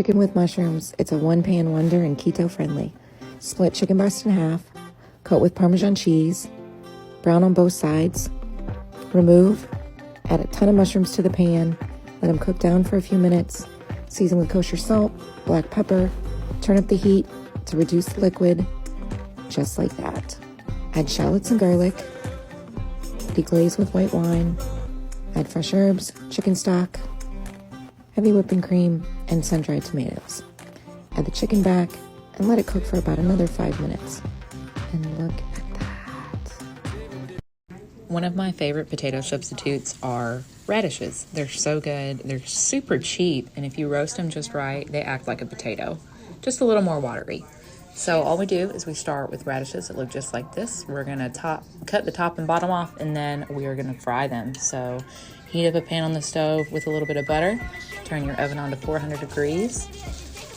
chicken with mushrooms. It's a one-pan wonder and keto friendly. Split chicken breast in half, coat with Parmesan cheese, brown on both sides, remove, add a ton of mushrooms to the pan, let them cook down for a few minutes, season with kosher salt, black pepper, turn up the heat to reduce the liquid, just like that. Add shallots and garlic, deglaze with white wine, add fresh herbs, chicken stock, heavy whipping cream, and sun-dried tomatoes. Add the chicken back and let it cook for about another 5 minutes. And look at that. One of my favorite potato substitutes are radishes. They're so good. They're super cheap, and if you roast them just right, they act like a potato, just a little more watery. So all we do is we start with radishes that look just like this. We're gonna cut the top and bottom off, and then we are gonna fry them. So heat up a pan on the stove with a little bit of butter, turn your oven on to 400 degrees,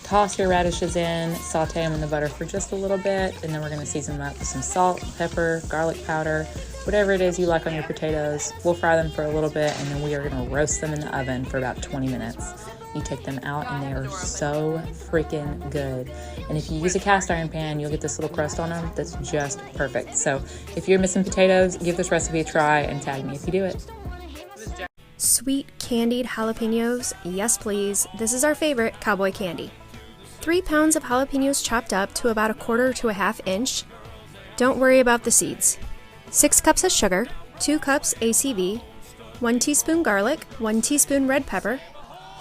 toss your radishes in, saute them in the butter for just a little bit, and then we're gonna season them up with some salt, pepper, garlic powder, whatever it is you like on your potatoes. We'll fry them for a little bit, and then we are gonna roast them in the oven for about 20 minutes. You take them out and they are so freaking good. And if you use a cast iron pan, you'll get this little crust on them that's just perfect. So if you're missing potatoes, give this recipe a try and tag me if you do it. Sweet candied jalapenos, yes please. This is our favorite, cowboy candy. 3 pounds of jalapenos chopped up to about 1/4 to 1/2 inch. Don't worry about the seeds. 6 cups of sugar, 2 cups ACV, 1 teaspoon garlic, 1 teaspoon red pepper,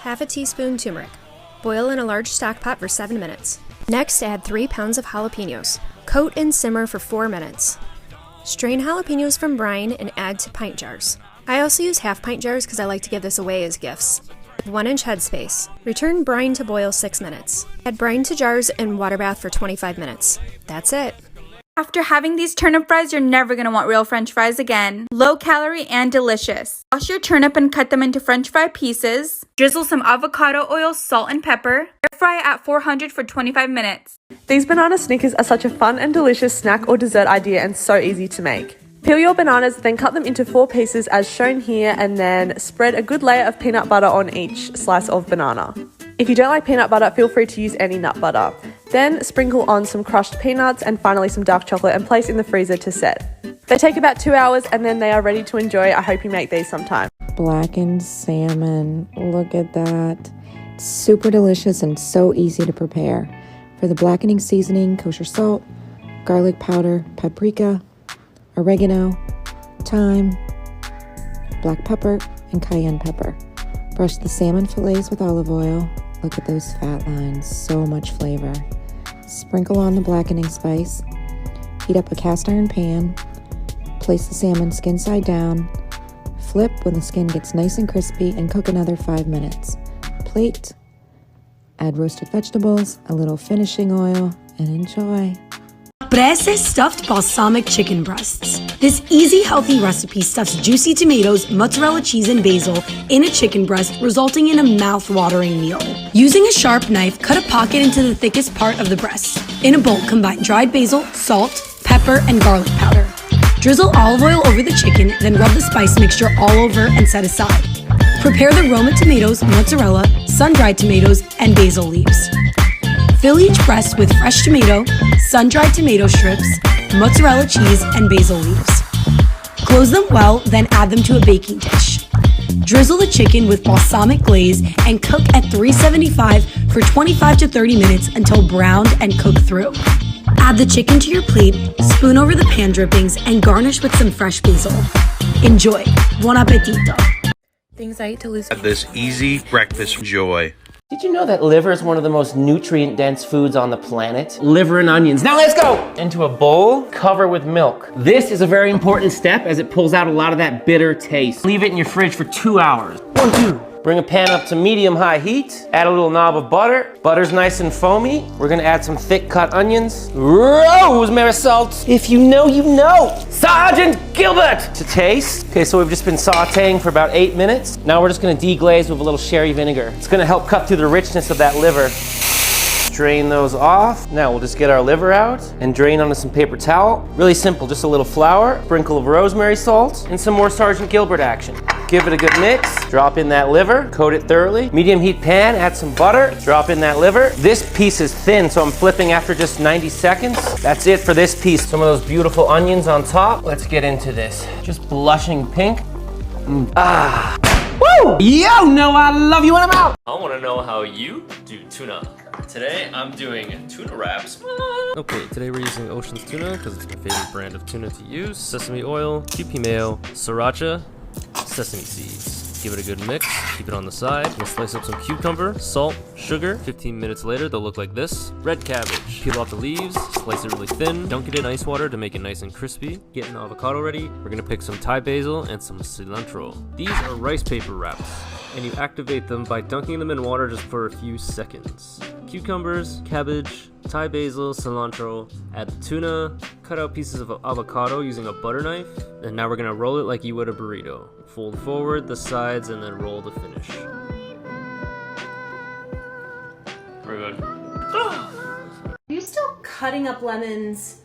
1/2 teaspoon turmeric. Boil in a large stock pot for 7 minutes. Next, add 3 pounds of jalapenos. Coat and simmer for 4 minutes. Strain jalapenos from brine and add to pint jars. I also use 1/2 pint jars because I like to give this away as gifts. 1 inch headspace. Return brine to boil 6 minutes. Add brine to jars and water bath for 25 minutes. That's it. After having these turnip fries, you're never going to want real french fries again. Low calorie and delicious. Wash your turnip and cut them into french fry pieces. Drizzle some avocado oil, salt, and pepper. Air fry at 400 for 25 minutes. These banana Snickers are such a fun and delicious snack or dessert idea and so easy to make. Peel your bananas, then cut them into 4 pieces as shown here, and then spread a good layer of peanut butter on each slice of banana. If you don't like peanut butter, feel free to use any nut butter. Then sprinkle on some crushed peanuts and finally some dark chocolate and place in the freezer to set. They take about 2 hours and then they are ready to enjoy. I hope you make these sometime. Blackened salmon, look at that. It's super delicious and so easy to prepare. For the blackening seasoning, kosher salt, garlic powder, paprika, oregano, thyme, black pepper, and cayenne pepper. Brush the salmon fillets with olive oil. Look at those fat lines, so much flavor. Sprinkle on the blackening spice. Heat up a cast iron pan. Place the salmon skin side down. Flip when the skin gets nice and crispy and cook another 5 minutes. Plate. Add roasted vegetables, a little finishing oil, and enjoy. Prese stuffed balsamic chicken breasts. This easy, healthy recipe stuffs juicy tomatoes, mozzarella cheese, and basil in a chicken breast, resulting in a mouth-watering meal. Using a sharp knife, cut a pocket into the thickest part of the breast. In a bowl, combine dried basil, salt, pepper, and garlic powder. Drizzle olive oil over the chicken, then rub the spice mixture all over and set aside. Prepare the Roma tomatoes, mozzarella, sun-dried tomatoes, and basil leaves. Fill each breast with fresh tomato, sun-dried tomato strips, mozzarella cheese, and basil leaves. Close them well, then add them to a baking dish. Drizzle the chicken with balsamic glaze and cook at 375 for 25 to 30 minutes until browned and cooked through. Add the chicken to your plate, spoon over the pan drippings, and garnish with some fresh basil. Enjoy. Buon appetito. Things I eat to lose weight. This easy breakfast joy. Did you know that liver is one of the most nutrient-dense foods on the planet? Liver and onions. Now let's go! Into a bowl, cover with milk. This is a very important step as it pulls out a lot of that bitter taste. Leave it in your fridge for 2 hours. 1, 2. Bring a pan up to medium-high heat. Add a little knob of butter. Butter's nice and foamy. We're gonna add some thick cut onions. Rosemary salt. If you know, you know. Sergeant Gilbert! To taste. Okay, so we've just been sauteing for about 8 minutes. Now we're just gonna deglaze with a little sherry vinegar. It's gonna help cut through the richness of that liver. Strain those off. Now we'll just get our liver out and drain onto some paper towel. Really simple, just a little flour, sprinkle of rosemary salt, and some more Sergeant Gilbert action. Give it a good mix, drop in that liver, coat it thoroughly. Medium heat pan, add some butter, drop in that liver. This piece is thin, so I'm flipping after just 90 seconds. That's it for this piece. Some of those beautiful onions on top. Let's get into this. Just blushing pink. Ah. Woo! Yo, no, I love you when I'm out. I want to know how you do tuna. Today, I'm doing tuna wraps. Okay, today we're using Ocean's tuna because it's my favorite brand of tuna to use. Sesame oil, QP mayo, sriracha, sesame seeds. Give it a good mix, keep it on the side. We'll slice up some cucumber, salt, sugar. 15 minutes later, they'll look like this. Red cabbage. Peel off the leaves, slice it really thin, dunk it in ice water to make it nice and crispy. Get an avocado ready. We're gonna pick some Thai basil and some cilantro. These are rice paper wraps, and you activate them by dunking them in water just for a few seconds. Cucumbers, cabbage, Thai basil, cilantro, add the tuna, cut out pieces of avocado using a butter knife, and now we're gonna roll it like you would a burrito. Fold forward the sides and then roll to finish. Very good. Are you still cutting up lemons,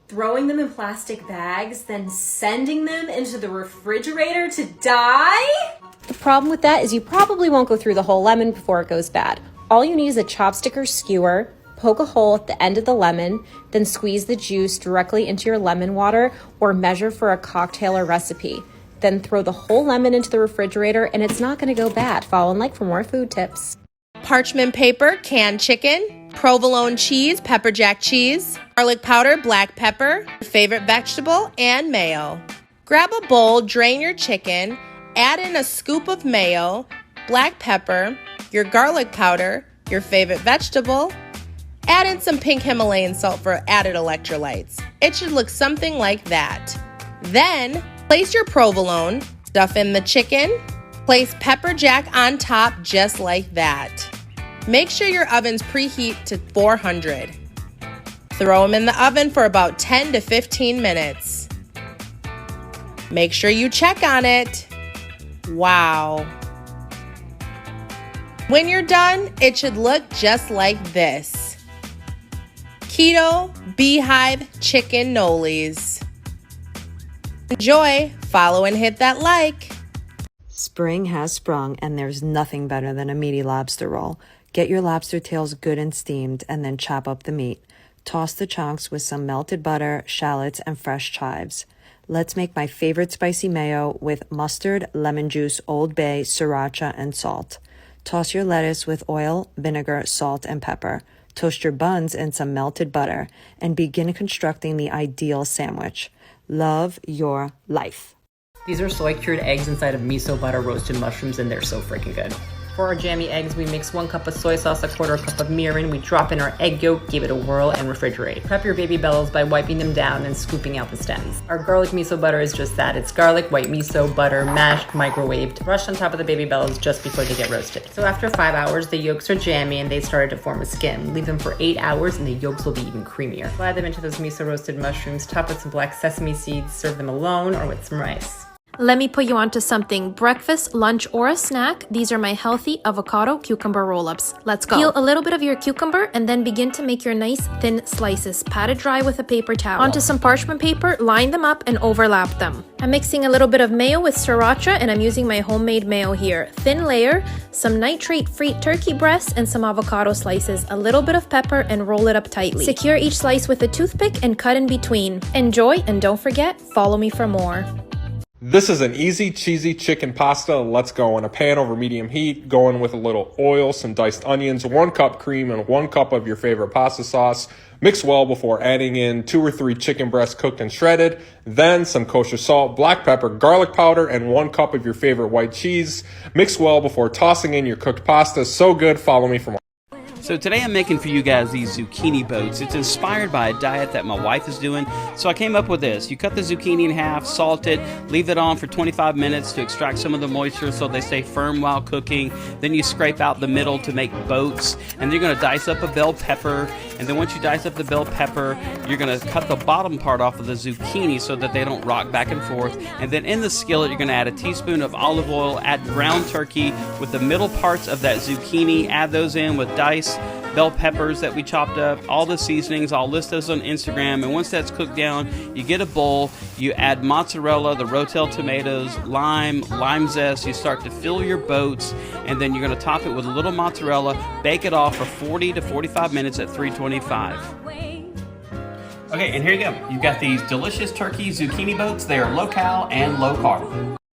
throwing them in plastic bags, then sending them into the refrigerator to die? The problem with that is you probably won't go through the whole lemon before it goes bad. All you need is a chopstick or skewer, poke a hole at the end of the lemon, then squeeze the juice directly into your lemon water or measure for a cocktail or recipe. Then throw the whole lemon into the refrigerator and it's not gonna go bad. Follow and like for more food tips. Parchment paper, canned chicken, provolone cheese, pepper jack cheese, garlic powder, black pepper, your favorite vegetable, and mayo. Grab a bowl, drain your chicken, add in a scoop of mayo, black pepper, your garlic powder, your favorite vegetable. Add in some pink Himalayan salt for added electrolytes. It should look something like that. Then, place your provolone, stuff in the chicken, place pepper jack on top just like that. Make sure your ovens preheat to 400. Throw them in the oven for about 10 to 15 minutes. Make sure you check on it. Wow. When you're done, it should look just like this. Keto Beehive Chicken Nollies. Enjoy, follow and hit that like. Spring has sprung, and there's nothing better than a meaty lobster roll. Get your lobster tails good and steamed, and then chop up the meat. Toss the chunks with some melted butter, shallots, and fresh chives. Let's make my favorite spicy mayo with mustard, lemon juice, Old Bay, sriracha, and salt. Toss your lettuce with oil, vinegar, salt, and pepper. Toast your buns in some melted butter, and begin constructing the ideal sandwich. Love your life. These are soy cured eggs inside of miso butter roasted mushrooms, and they're so freaking good. For our jammy eggs, we mix 1 cup of soy sauce, 1/4 cup of mirin. We drop in our egg yolk, give it a whirl, and refrigerate. Prep your baby bellows by wiping them down and scooping out the stems. Our garlic miso butter is just that. It's garlic, white miso, butter, mashed, microwaved, brushed on top of the baby bellows just before they get roasted. So after 5 hours, the yolks are jammy and they started to form a skin. Leave them for 8 hours and the yolks will be even creamier. Slide them into those miso roasted mushrooms, top with some black sesame seeds, serve them alone or with some rice. Let me put you onto something. Breakfast, lunch, or a snack. These are my healthy avocado cucumber roll-ups. Let's go. Peel a little bit of your cucumber and then begin to make your nice thin slices. Pat it dry with a paper towel. Onto some parchment paper, line them up and overlap them. I'm mixing a little bit of mayo with sriracha and I'm using my homemade mayo here. Thin layer, some nitrate-free turkey breasts and some avocado slices, a little bit of pepper and roll it up tightly. Secure each slice with a toothpick and cut in between. Enjoy and don't forget, follow me for more. This is an easy, cheesy chicken pasta. Let's go. In a pan over medium heat, go in with a little oil, some diced onions, 1 cup cream, and 1 cup of your favorite pasta sauce. Mix well before adding in 2 or 3 chicken breasts cooked and shredded. Then some kosher salt, black pepper, garlic powder, and 1 cup of your favorite white cheese. Mix well before tossing in your cooked pasta. So good. Follow me for more. So today I'm making for you guys these zucchini boats. It's inspired by a diet that my wife is doing. So I came up with this. You cut the zucchini in half, salt it, leave it on for 25 minutes to extract some of the moisture so they stay firm while cooking. Then you scrape out the middle to make boats. And then you're going to dice up a bell pepper. And then once you dice up the bell pepper, you're going to cut the bottom part off of the zucchini so that they don't rock back and forth. And then in the skillet, you're going to add a teaspoon of olive oil, add ground turkey with the middle parts of that zucchini. Add those in with diced bell peppers that we chopped up, all the seasonings. I'll list those on Instagram. And once that's cooked down, you get a bowl, you add mozzarella, the Rotel tomatoes, lime zest. You start to fill your boats, and then you're going to top it with a little mozzarella. Bake it off for 40 to 45 minutes at 325. Okay, and here you go. You've got these delicious turkey zucchini boats. They are low-cal and low-carb.